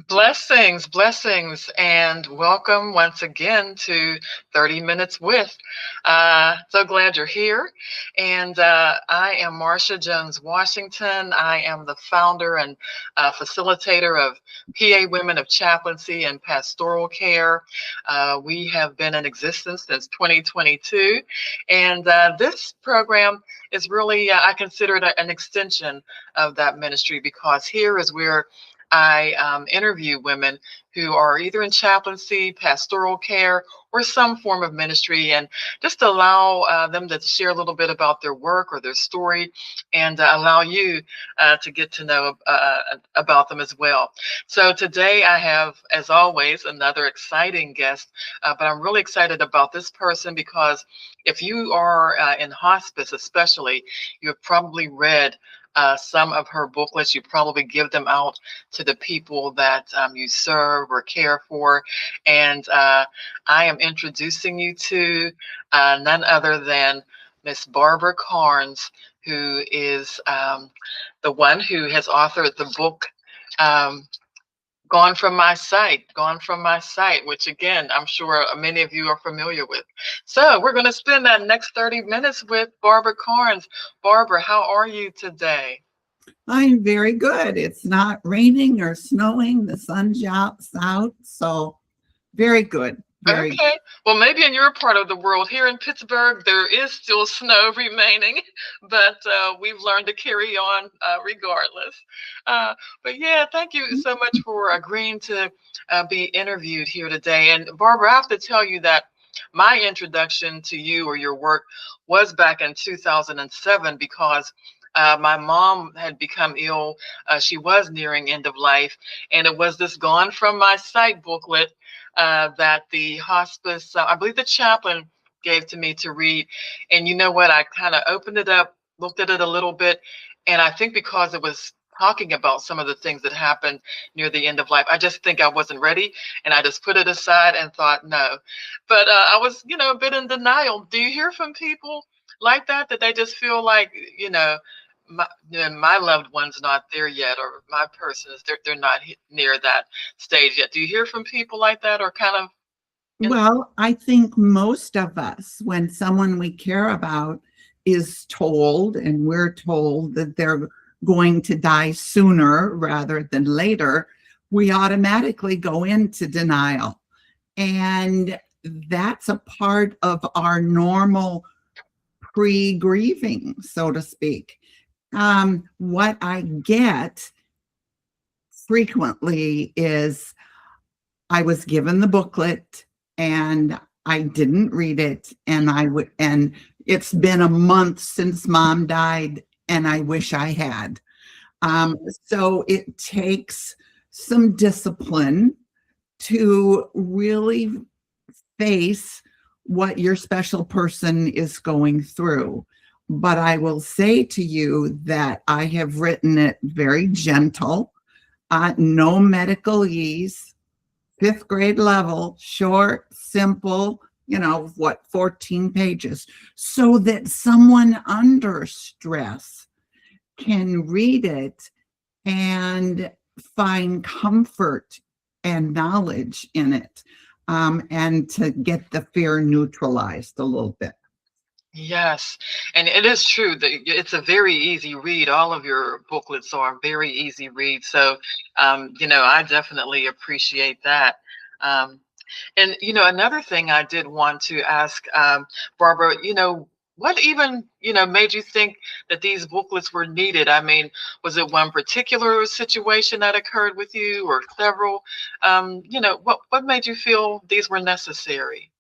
Blessings, blessings, and welcome once again to 30 Minutes with. So glad you're here. And I am Marcia Jones Washington. I am the founder and facilitator of PA Women of Chaplaincy and Pastoral Care. We have been in existence since 2022. And this program is really, I consider it an extension of that ministry, because here is where I interview women who are either in chaplaincy, pastoral care, or some form of ministry, and just allow them to share a little bit about their work or their story, and allow you to get to know about them as well. So today I have, as always, another exciting guest, but I'm really excited about this person because if you are in hospice especially, you have probably read some of her booklets. You probably give them out to the people that you serve or care for. And I am introducing you to none other than Miss Barbara Carnes, who is the one who has authored the book um, Gone From My Sight, which again, I'm sure many of you are familiar with. So we're going to spend that next 30 minutes with Barbara Carnes. Barbara, how are you today? I'm very good. It's not raining or snowing. The sun's out, so very good. Very Okay. Well, maybe in your part of the world, here in Pittsburgh, there is still snow remaining, but we've learned to carry on regardless. But yeah, thank you good. so much for agreeing to be interviewed here today. And Barbara, I have to tell you that my introduction to you or your work was back in 2007, because my mom had become ill. She was nearing end of life, and it was this Gone From My Sight booklet that the hospice, I believe the chaplain gave to me to read. And you know what? I kind of opened it up, looked at it a little bit, and I think because it was talking about some of the things that happened near the end of life, I just think I wasn't ready, and I just put it aside and thought no. But I was, a bit in denial. Do you hear from people like that, that they just feel like, my loved one's not there yet, or my person is they're not near that stage yet? Do you hear from people like that, or kind of? Well, I think most of us, when someone we care about is told, and we're told that they're going to die sooner rather than later, we automatically go into denial. And that's a part of our normal pre-grieving, so to speak. What I get frequently is I was given the booklet and I didn't read it, and it's been a month since mom died and I wish I had. So it takes some discipline to really face what your special person is going through. But I will say to you that I have written it very gentle, no medicalese, 5th grade level, short, simple, 14 pages, so that someone under stress can read it and find comfort and knowledge in it, and to get the fear neutralized a little bit. Yes, and it is true that it's a very easy read. All of your booklets are very easy read. So, I definitely appreciate that. Um, and, another thing I did want to ask, Barbara, what even, made you think that these booklets were needed? I mean, was it one particular situation that occurred with you, or several? What made you feel these were necessary?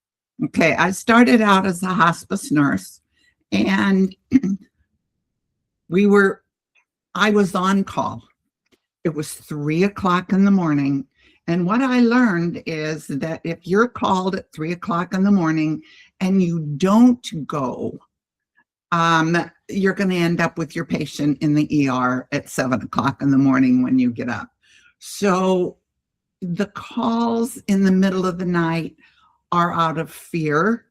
Okay, I started out as a hospice nurse, and I was on call. It was 3 o'clock in the morning. And what I learned is that if you're called at 3 o'clock in the morning and you don't go, you're going to end up with your patient in the ER at 7 o'clock in the morning when you get up. So the calls in the middle of the night are out of fear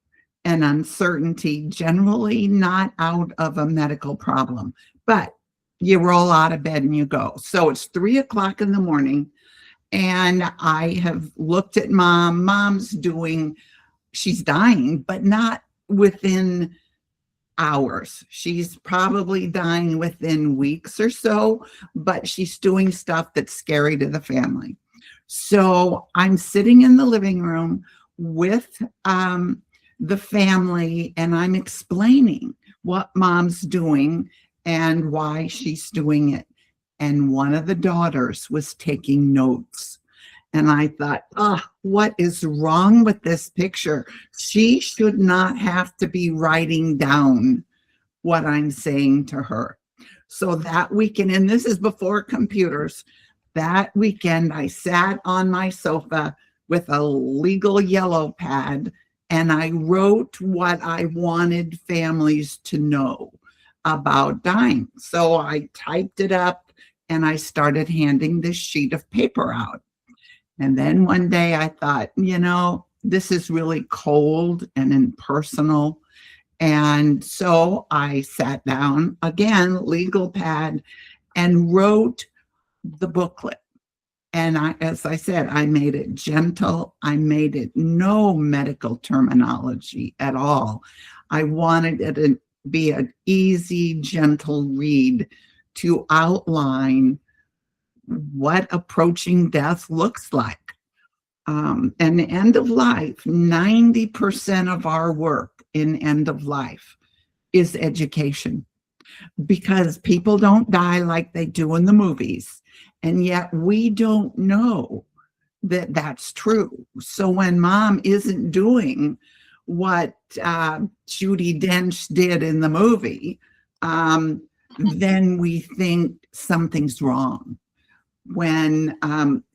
and uncertainty, generally not out of a medical problem, but you roll out of bed and you go. So it's 3 o'clock in the morning, and I have looked at mom. She's dying, but not within hours. She's probably dying within weeks or so, but she's doing stuff that's scary to the family. So I'm sitting in the living room with the family, and I'm explaining what mom's doing and why she's doing it. And one of the daughters was taking notes. And I thought, oh, what is wrong with this picture? She should not have to be writing down what I'm saying to her. So that weekend, and this is before computers, that weekend I sat on my sofa with a legal yellow pad, and I wrote what I wanted families to know about dying. So I typed it up and I started handing this sheet of paper out. And then one day I thought, this is really cold and impersonal. And so I sat down again, legal pad, and wrote the booklet. And as I said, I made it gentle. I made it no medical terminology at all. I wanted it to be an easy, gentle read to outline what approaching death looks like. And end of life, 90% of our work in end of life is education, because people don't die like they do in the movies. And yet we don't know that that's true. So when mom isn't doing what Judi Dench did in the movie, then we think something's wrong. When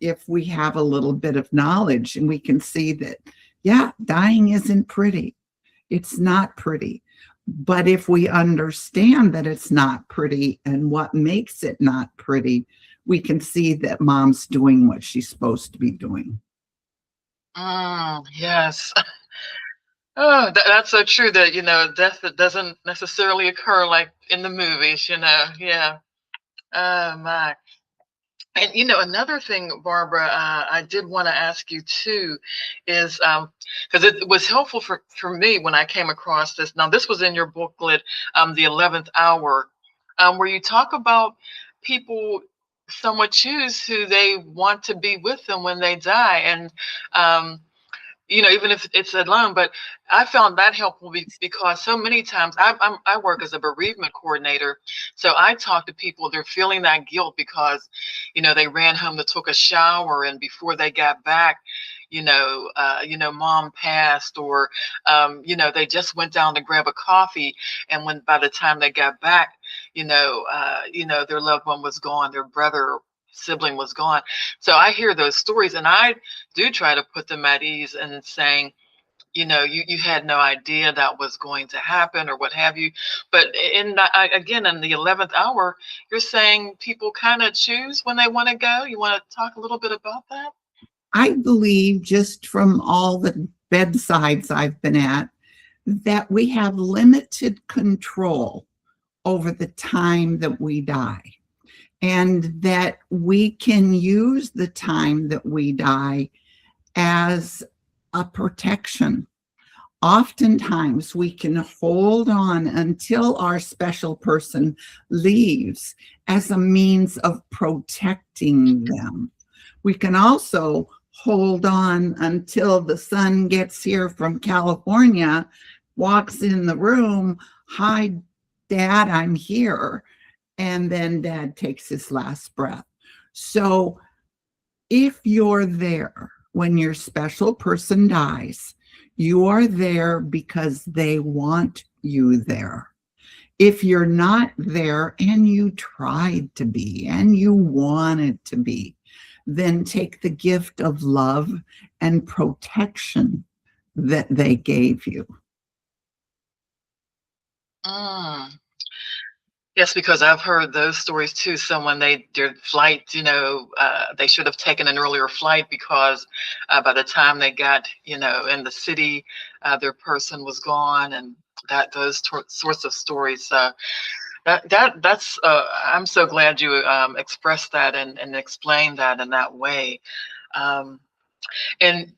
if we have a little bit of knowledge and we can see that, yeah, dying isn't pretty. It's not pretty. But if we understand that it's not pretty and what makes it not pretty, we can see that mom's doing what she's supposed to be doing. Yes. Oh, that's so true that, death that doesn't necessarily occur like in the movies, Yeah. Oh, my. And another thing, Barbara, I did want to ask you too, is because it was helpful for me when I came across this. Now, this was in your booklet, The 11th Hour, where you talk about people somewhat choose who they want to be with them when they die, and even if it's alone. But I found that helpful because so many times I work as a bereavement coordinator, so I talk to people. They're feeling that guilt because, they ran home to took a shower, and before they got back, mom passed, or they just went down to grab a coffee, and by the time they got back, their loved one was gone, their brother, sibling was gone. So I hear those stories, and I do try to put them at ease and saying, you had no idea that was going to happen or what have you. But again, in the 11th hour, you're saying people kind of choose when they want to go. You want to talk a little bit about that? I believe, just from all the bedsides I've been at, that we have limited control over the time that we die, and that we can use the time that we die as a protection. Oftentimes, we can hold on until our special person leaves as a means of protecting them. We can also hold on until the son gets here from California, walks in the room, "Hi, Dad, I'm here." And then Dad takes his last breath. So if you're there when your special person dies, You are there because they want you there. If you're not there and you tried to be and you wanted to be, then take the gift of love and protection that they gave you. Mm. Yes, because I've heard those stories too. Someone their flight, they should have taken an earlier flight because by the time they got, in the city, their person was gone, and those sorts of stories. That's I'm so glad you expressed that and explained that in that way. Um, and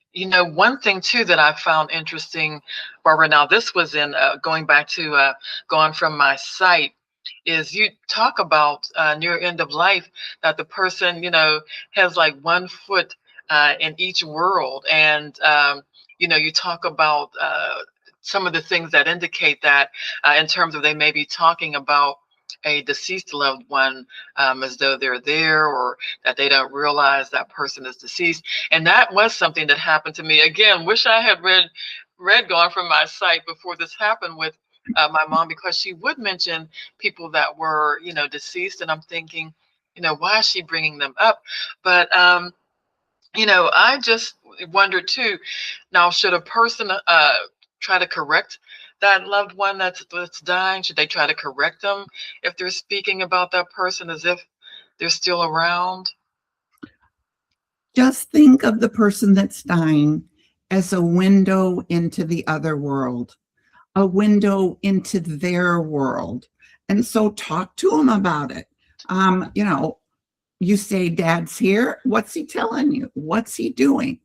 one thing too that I found interesting, Barbara. Now this was in going back to Gone from My Sight. Is you talk about near end of life that the person has like one foot in each world, and you talk about some of the things that indicate that in terms of they may be talking about a deceased loved one as though they're there, or that they don't realize that person is deceased. And that was something that happened to me. Again, wish I had read Gone from My Sight before this happened with my mom, because she would mention people that were deceased, and I'm thinking, why is she bringing them up? But I just wonder too. Now, should a person try to correct that loved one that's dying? Should they try to correct them if they're speaking about that person as if they're still around? Just think of the person that's dying as a window into the other world, a window into their world. And so talk to them about it. You say, Dad's here. What's he telling you? What's he doing?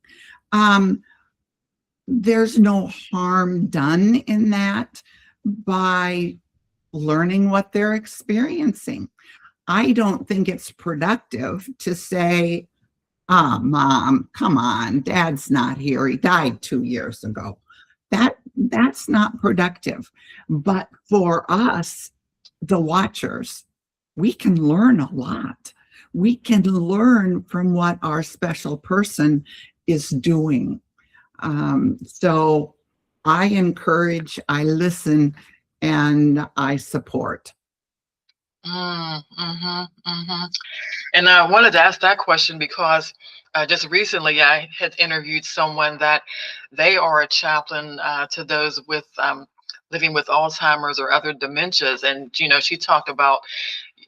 There's no harm done in that by learning what they're experiencing. I don't think it's productive to say, Mom, come on, Dad's not here. He died 2 years ago. That's not productive. But for us, the watchers, we can learn a lot. We can learn from what our special person is doing. So I encourage, I listen, and I support. And I wanted to ask that question because just recently I had interviewed someone that they are a chaplain to those with living with Alzheimer's or other dementias. And, she talked about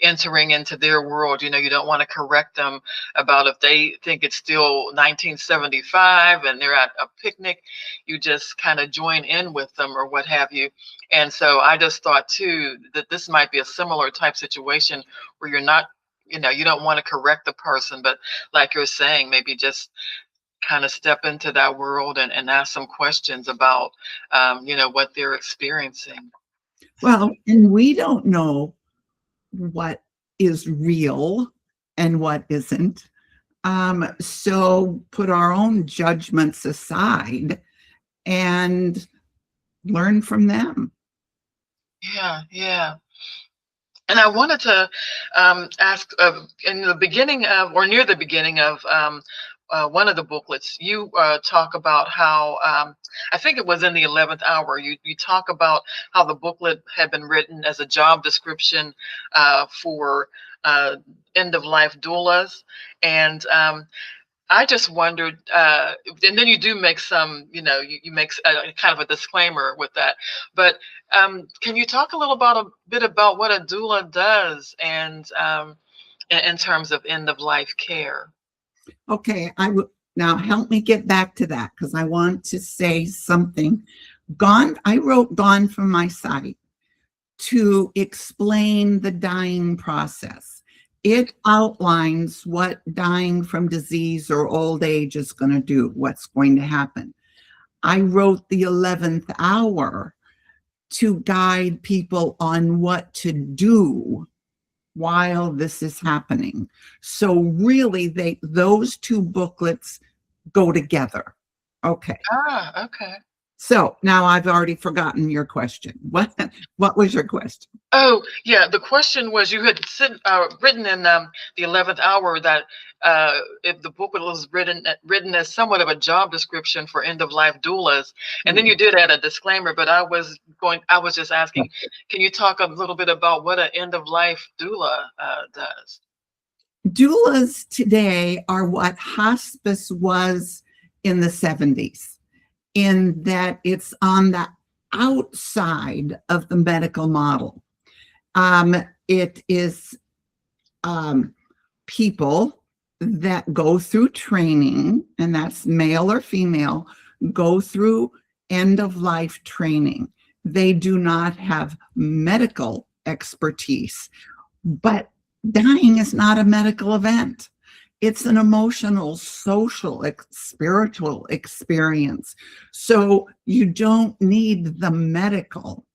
entering into their world. You don't want to correct them about if they think it's still 1975 and they're at a picnic. You just kind of join in with them or what have you. And so I just thought too that this might be a similar type situation where you're not, you don't want to correct the person, but like you're saying, maybe just kind of step into that world and ask some questions about, what they're experiencing. Well, and we don't know what is real and what isn't. So put our own judgments aside and learn from them. Yeah. And I wanted to ask in the beginning of, or near the beginning of one of the booklets, you talk about how, I think it was in the 11th hour, you talk about how the booklet had been written as a job description for end of life doulas. And I just wondered, and then you do make some, you make kind of a disclaimer with that. But can you talk a bit about what a doula does, and in terms of end of life care? Okay, now help me get back to that because I want to say something. I wrote Gone from My Sight to explain the dying process. It outlines what dying from disease or old age is going to do, what's going to happen. I wrote the 11th hour to guide people on what to do while this is happening. So really, those two booklets go together. Okay. Okay. So now I've already forgotten your question. What was your question? Oh, yeah. The question was you had written in the 11th hour that if the book was written as somewhat of a job description for end of life doulas, and then you did add a disclaimer. But I was just asking, can you talk a little bit about what an end of life doula does? Doulas today are what hospice was in the 70s, in that it's on the outside of the medical model. It is people that go through training, and that's male or female, go through end of life training. They do not have medical expertise, but dying is not a medical event. It's an emotional, social, spiritual experience. So you don't need the medical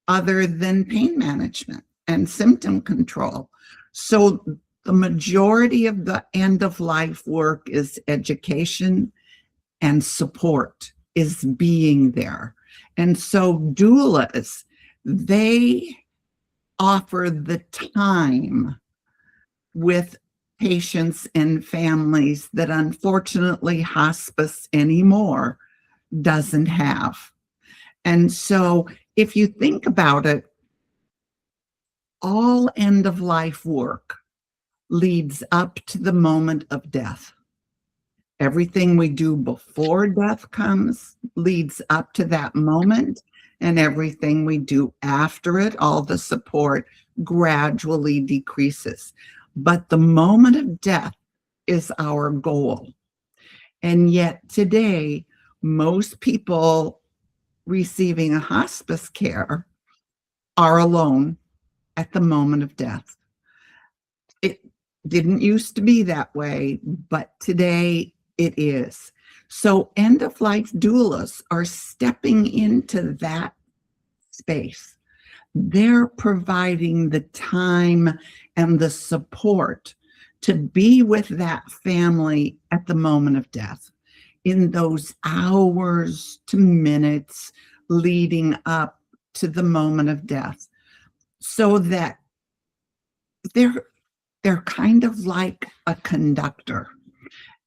other than pain management and symptom control. So the majority of the end of life work is education and support, is being there. And so doulas, they offer the time with patients and families that unfortunately hospice anymore doesn't have. And so if you think about it, all end of life work leads up to the moment of death. Everything we do before death comes leads up to that moment, and everything we do after it, all the support, gradually decreases. But the moment of death is our goal. And yet today, most people receiving a hospice care are alone at the moment of death. It didn't used to be that way, but today it is. So end of life doulas are stepping into that space. They're providing the time and the support to be with that family at the moment of death, in those hours to minutes leading up to the moment of death, so that they're kind of like a conductor.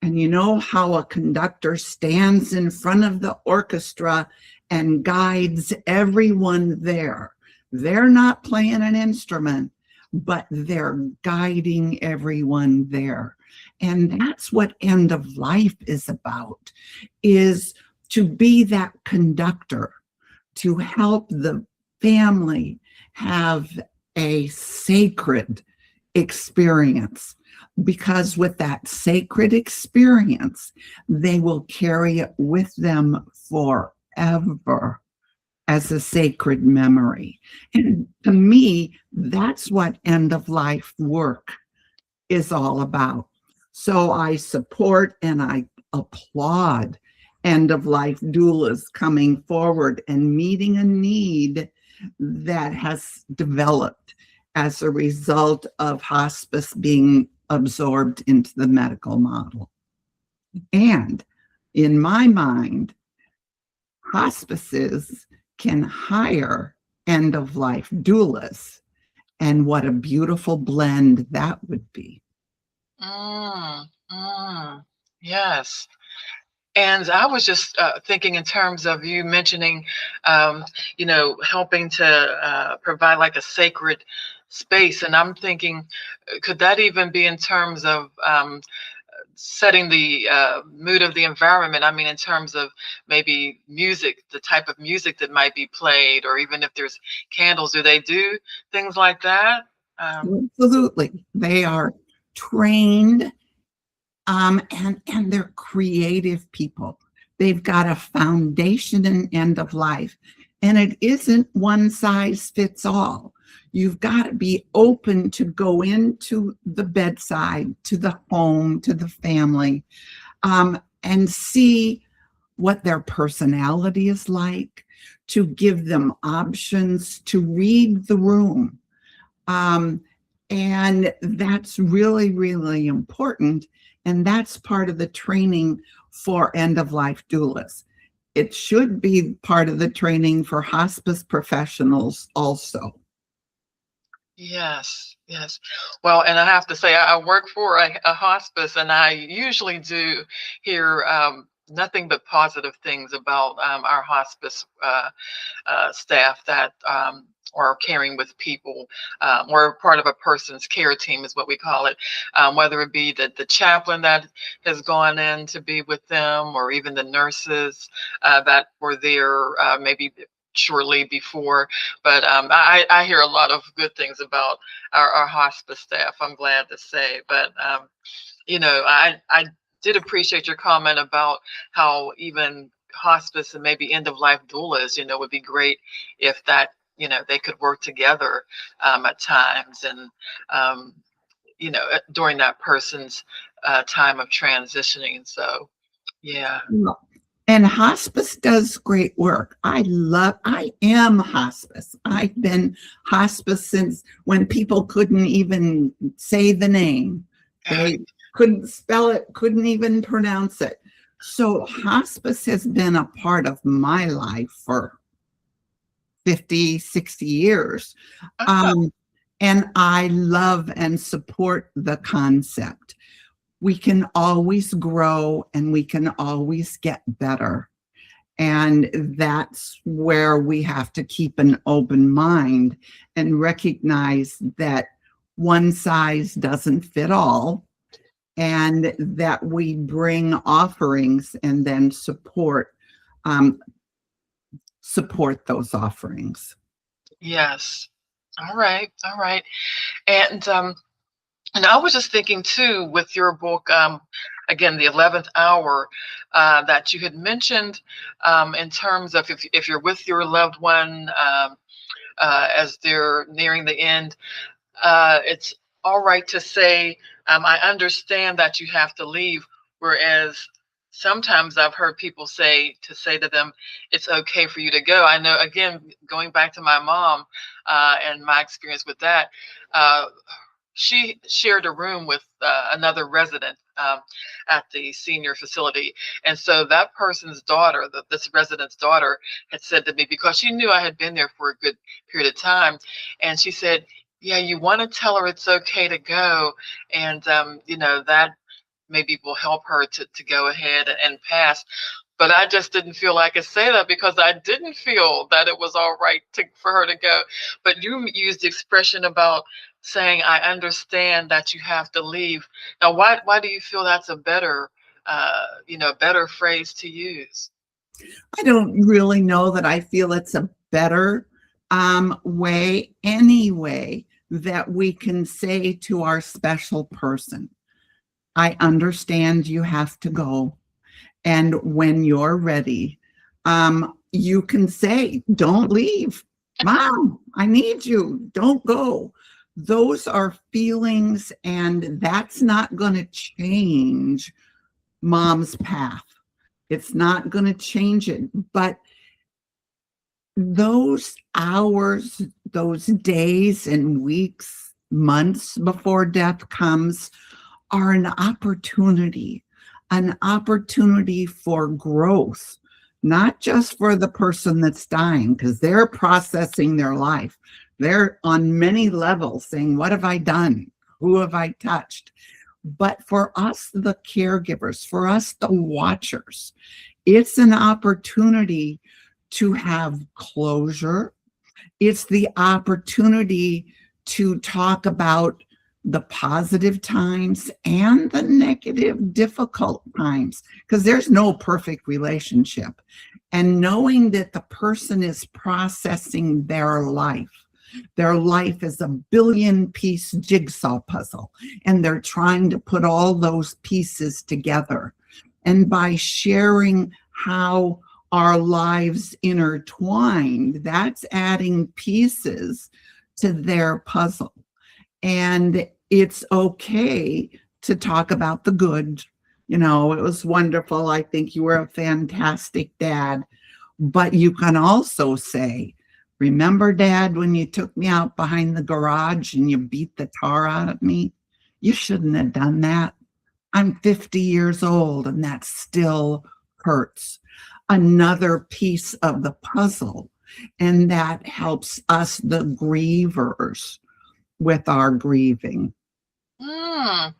And you know how a conductor stands in front of the orchestra and guides everyone there. They're not playing an instrument, but they're guiding everyone there. And that's what end of life is about, is to be that conductor, to help the family have a sacred experience. Because with that sacred experience, they will carry it with them forever as a sacred memory. And to me, that's what end of life work is all about. So I support and I applaud end of life doulas coming forward and meeting a need that has developed as a result of hospice being absorbed into the medical model. And in my mind, hospices can hire end of life doulas, and what a beautiful blend that would be. Yes. And I was just thinking in terms of you mentioning, helping to provide like a sacred space. And I'm thinking, could that even be in terms of setting the mood of the environment? I mean, in terms of maybe music, the type of music that might be played, or even if there's candles, do they do things like that? Absolutely. They are trained and they're creative people. They've got a foundation in end of life, and it isn't one size fits all. You've got to be open to go into the bedside, to the home, to the family, and see what their personality is like, to give them options, to read the room. And that's really, really important. And that's part of the training for end of life doulas. it should be part of the training for hospice professionals also. Yes, yes. Well, and I have to say, I work for a hospice, and I usually do hear nothing but positive things about our hospice staff that are caring with people, or part of a person's care team is what we call it, whether it be the chaplain that has gone in to be with them, or even the nurses that were there maybe shortly before. But I hear a lot of good things about our hospice staff, I'm glad to say. But I did appreciate your comment about how even hospice and maybe end of life doulas, would be great if that, they could work together at times, and during that person's time of transitioning. So, yeah. And hospice does great work. I am hospice. I've been hospice since when people couldn't even say the name. They couldn't spell it, couldn't even pronounce it. So hospice has been a part of my life for 50, 60 years. And I love and support the concept. We can always grow and we can always get better. And that's where we have to keep an open mind and recognize that one size doesn't fit all, and that we bring offerings and then support those offerings. Yes. All right. All right. And I was just thinking too, with your book, again, the 11th hour, that you had mentioned, in terms of if you're with your loved one as they're nearing the end, it's all right to say, I understand that you have to leave. Whereas sometimes I've heard people say to them, it's okay for you to go. I know, again, going back to my mom and my experience with that, she shared a room with another resident at the senior facility. And so that person's daughter, this resident's daughter, had said to me, because she knew I had been there for a good period of time, and she said, yeah, you want to tell her it's okay to go. And, that maybe will help her to go ahead and pass. But I just didn't feel I could say that, because I didn't feel that it was all right for her to go. But you used the expression about saying, I understand that you have to leave. Now, why do you feel that's a better, better phrase to use? I don't really know that I feel it's a better way, anyway, that we can say to our special person, I understand you have to go. And when you're ready, you can say, don't leave. Mom, I need you. Don't go. Those are feelings, and that's not going to change mom's path. It's not going to change it. But those hours, those days and weeks, months before death comes are an opportunity for growth, not just for the person that's dying, because they're processing their life. They're on many levels saying, what have I done? Who have I touched? But for us, the caregivers, for us, the watchers, it's an opportunity to have closure. It's the opportunity to talk about the positive times and the negative, difficult times, because there's no perfect relationship. And knowing that the person is processing their life is a billion-piece jigsaw puzzle, and they're trying to put all those pieces together. And by sharing how our lives intertwined, that's adding pieces to their puzzle. And it's okay to talk about the good. It was wonderful. I think you were a fantastic dad. But you can also say, remember, Dad, when you took me out behind the garage and you beat the tar out of me? You shouldn't have done that. I'm 50 years old and that still hurts. another piece of the puzzle. And that helps us, the grievers, with our grieving. Mm.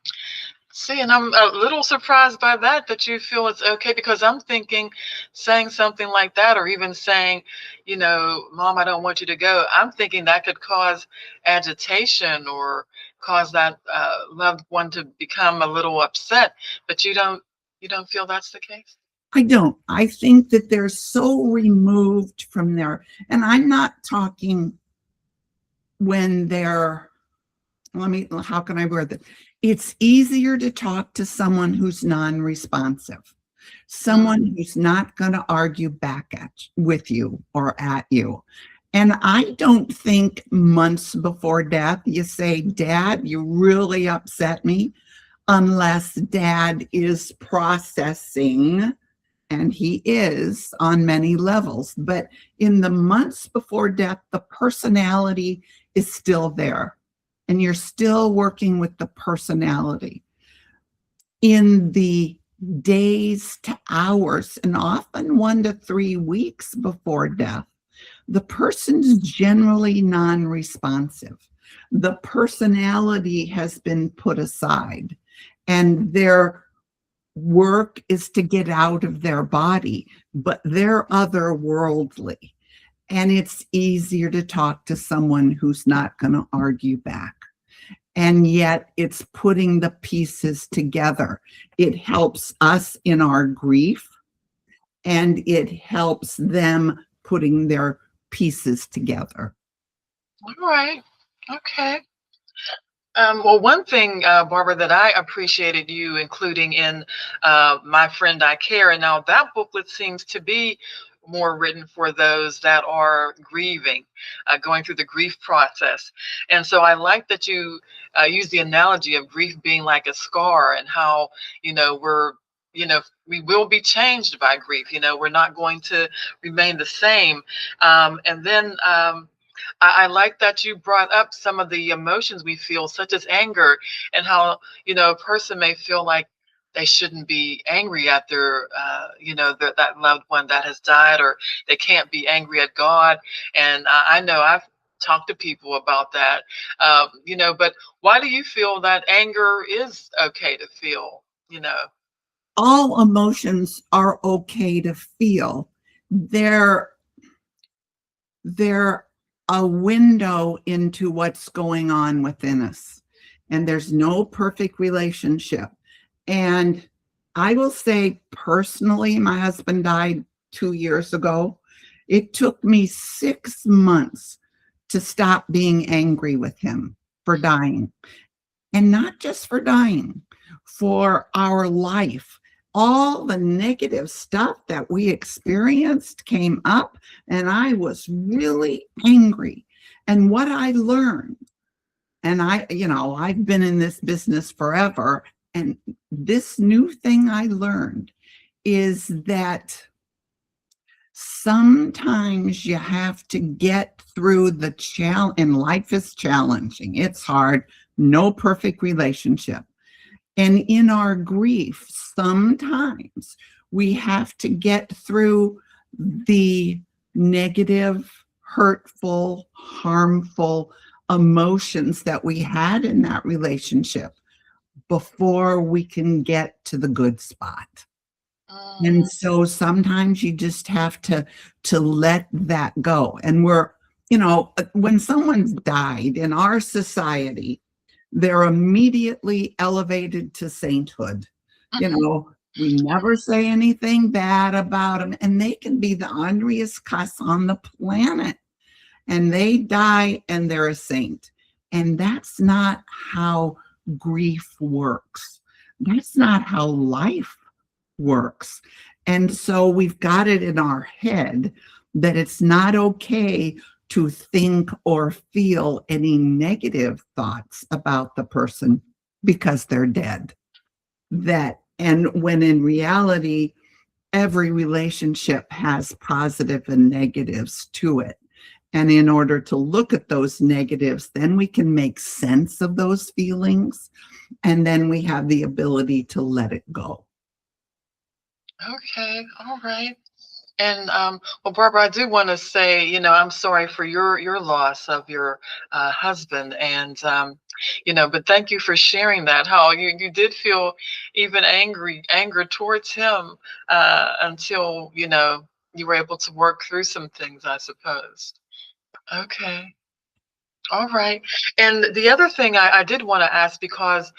See, and I'm a little surprised by that you feel it's okay, because I'm thinking saying something like that, or even saying, Mom, I don't want you to go. I'm thinking that could cause agitation or cause that loved one to become a little upset. But you don't feel that's the case? I don't. I think that they're so removed from their, and I'm not talking when they're, how can I word that? It's easier to talk to someone who's non-responsive, someone who's not going to argue back with you or at you. And I don't think months before death you say, Dad, you really upset me, unless Dad is processing, and he is on many levels. But in the months before death, the personality is still there, and you're still working with the personality. In the days to hours, and often 1 to 3 weeks before death, the person's generally non-responsive. The personality has been put aside, and their work is to get out of their body, but they're otherworldly. And it's easier to talk to someone who's not going to argue back. And yet it's putting the pieces together. It helps us in our grief, and it helps them putting their pieces together. All right. Okay. Well, one thing, Barbara, that I appreciated you including in My Friend I Care, and now that booklet seems to be more written for those that are grieving, going through the grief process. And so I like that you use the analogy of grief being like a scar, and how, we will be changed by grief. We're not going to remain the same. And then I like that you brought up some of the emotions we feel, such as anger, and how, a person may feel like they shouldn't be angry at that loved one that has died, or they can't be angry at God. And I know I've talked to people about that, but why do you feel that anger is okay to feel, All emotions are okay to feel. They're a window into what's going on within us. And there's no perfect relationship. And I will say personally, my husband died 2 years ago. It took me 6 months to stop being angry with him for dying. And not just for dying, for our life. All the negative stuff that we experienced came up, and I was really angry. And what I learned, and I've been in this business forever, and this new thing I learned is that sometimes you have to get through the challenge, and life is challenging. It's hard, no perfect relationship. And in our grief, sometimes we have to get through the negative, hurtful, harmful emotions that we had in that relationship before we can get to the good spot. And so sometimes you just have to let that go. And when someone's died in our society, they're immediately elevated to sainthood. We never say anything bad about them, and they can be the angriest cuss on the planet, and they die and they're a saint. And that's not how grief works. That's not how life works. And so we've got it in our head that it's not okay to think or feel any negative thoughts about the person because they're dead. And when in reality, every relationship has positive and negatives to it. And in order to look at those negatives, then we can make sense of those feelings, and then we have the ability to let it go. Okay, all right. And well, Barbara, I do want to say, I'm sorry for your loss of your husband, and but thank you for sharing that. How you did feel even anger towards him until you were able to work through some things, I suppose. Okay. All right. And the other thing I did want to ask, because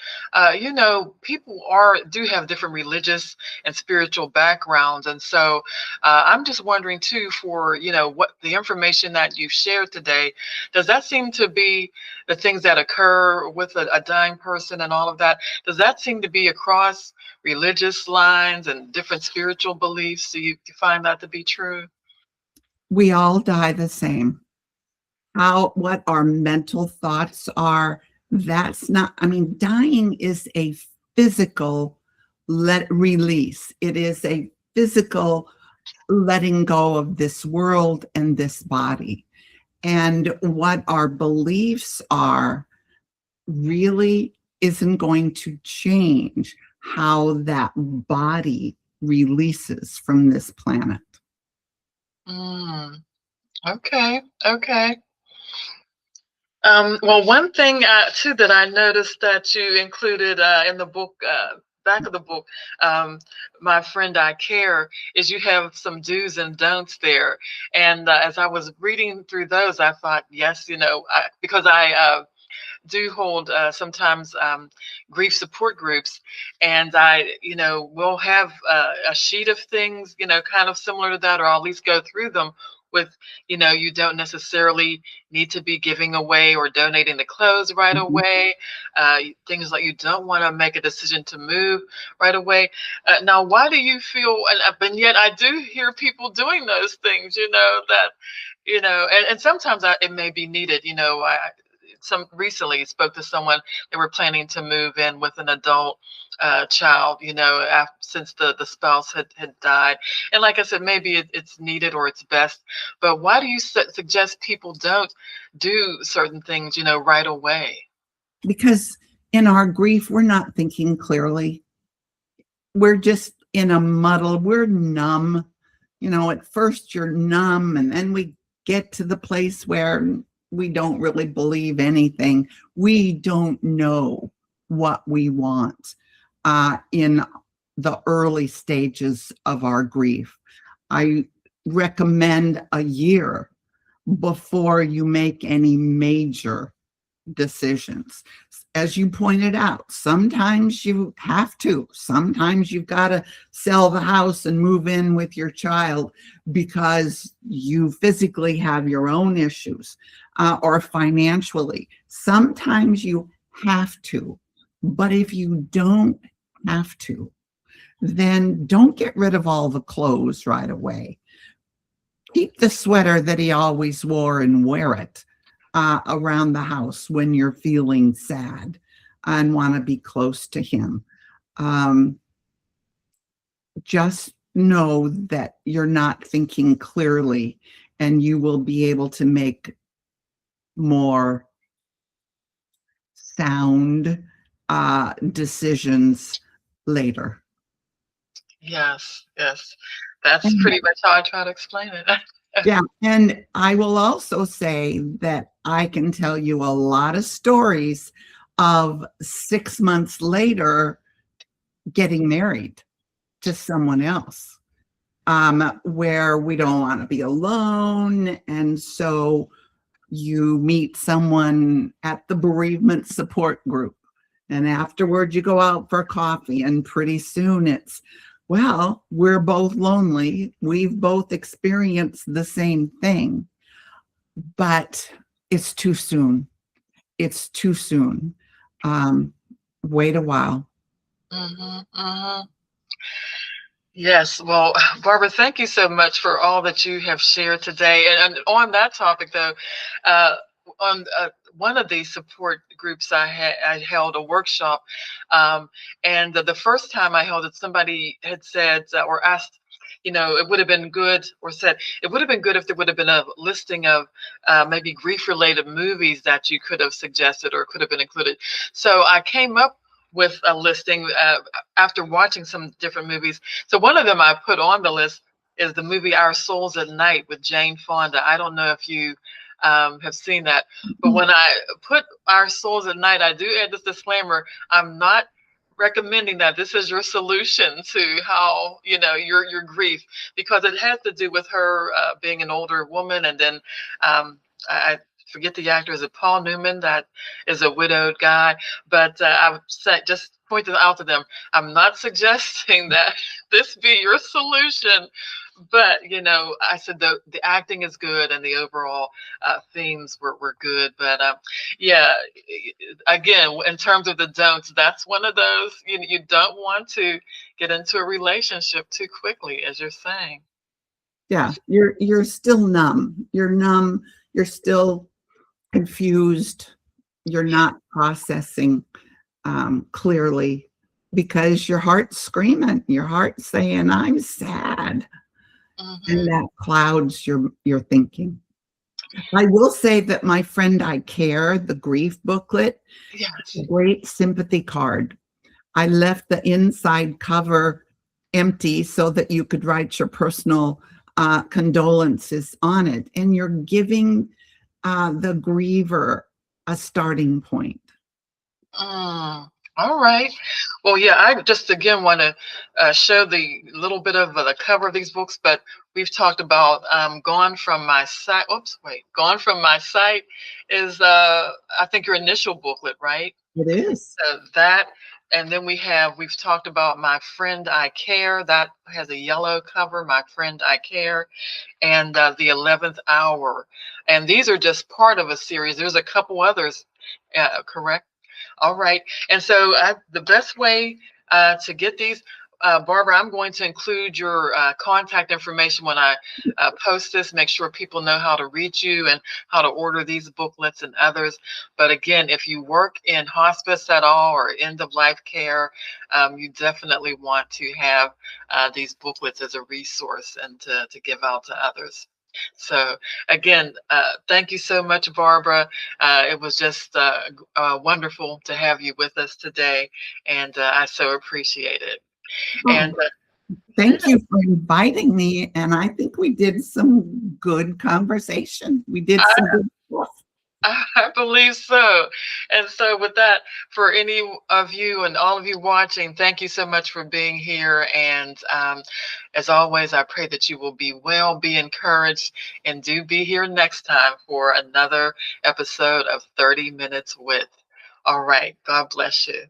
people do have different religious and spiritual backgrounds. And so I'm just wondering too, for what the information that you've shared today, does that seem to be the things that occur with a dying person and all of that? Does that seem to be across religious lines and different spiritual beliefs? Do you find that to be true? We all die the same. What our mental thoughts are, that's not, I mean, dying is a physical release. It is a physical letting go of this world and this body. And what our beliefs are really isn't going to change how that body releases from this planet. Mm, okay. Okay. Well, one thing too that I noticed that you included in the book, back of the book, My Friend I Care, is you have some do's and don'ts there. And as I was reading through those, I thought, yes, because I do hold sometimes grief support groups, and I, will have a sheet of things, kind of similar to that, or I'll at least go through them with, you don't necessarily need to be giving away or donating the clothes right Mhm. away. Things like you don't want to make a decision to move right away. Now, why do you feel, and yet I do hear people doing those things, that, and sometimes it may be needed, some recently spoke to someone. They were planning to move in with an adult child, since the spouse had died. And like I said, maybe it's needed or it's best. But why do you suggest people don't do certain things, right away? Because in our grief, we're not thinking clearly. We're just in a muddle. We're numb. At first you're numb, and then we get to the place where we don't really believe anything. We don't know what we want in the early stages of our grief. I recommend a year before you make any major decisions. As you pointed out, sometimes you have to. Sometimes you've got to sell the house and move in with your child because you physically have your own issues or financially. Sometimes you have to. But if you don't have to, then don't get rid of all the clothes right away. Keep the sweater that he always wore and wear it around the house when you're feeling sad and want to be close to him. Um, just know that you're not thinking clearly, and you will be able to make more sound decisions later. Yes, yes. That's And pretty much how I try to explain it. yeah, and I will also say that I can tell you a lot of stories of 6 months later getting married to someone else, where we don't want to be alone. And so you meet someone at the bereavement support group, and afterward you go out for coffee, and pretty soon it's, well, we're both lonely. We've both experienced the same thing, but it's too soon. It's too soon. Um, Wait a while. Hmm. Hmm. Yes. Well, Barbara, thank you so much for all that you have shared today. And on that topic, though, uh, on one of the support groups I held a workshop, and the first time I held it, somebody had said or asked, it would have been good, or said it would have been good if there would have been a listing of maybe grief-related movies that you could have suggested or could have been included. So I came up with a listing after watching some different movies. So one of them I put on the list is the movie Our Souls at Night with Jane Fonda. I don't know if you have seen that, but when I put Our Souls at Night, I do add this disclaimer: I'm not recommending that this is your solution to how your grief, because it has to do with her being an older woman, and then I forget the actor. Is it Paul Newman that is a widowed guy? But I would say, just pointed out to them, I'm not suggesting that this be your solution, but I said the acting is good and the overall themes were good. But yeah, again, in terms of the don'ts, that's one of those. You don't want to get into a relationship too quickly, as you're saying. Yeah, you're still numb. You're numb. You're still confused. You're not processing clearly, because your heart's screaming. Your heart's saying, "I'm sad," and that clouds your thinking. I will say that my friend I Care, the grief booklet, Yes. a great sympathy card. I left the inside cover empty so that you could write your personal condolences on it, and you're giving the griever a starting point. All right. Well, yeah, I just again want to show the little bit of the cover of these books, but we've talked about Gone From My Sight. Oops, wait. Gone From My Sight is, I think, your initial booklet, right? It is. That, and then we've talked about My Friend I Care. That has a yellow cover, My Friend I Care, and The 11th Hour. And these are just part of a series. There's a couple others, correct? All right. And so the best way to get these, Barbara, I'm going to include your contact information when I post this, make sure people know how to reach you and how to order these booklets and others. But again, if you work in hospice at all or end of life care, you definitely want to have these booklets as a resource and to give out to others. So again, thank you so much, Barbara. It was just wonderful to have you with us today, and I so appreciate it. And thank you for inviting me. And I think we did some good conversation. We did some good stuff. I believe so. And so with that, for any of you and all of you watching, thank you so much for being here. And as always, I pray that you will be well, be encouraged, and do be here next time for another episode of 30 Minutes With. All right. God bless you.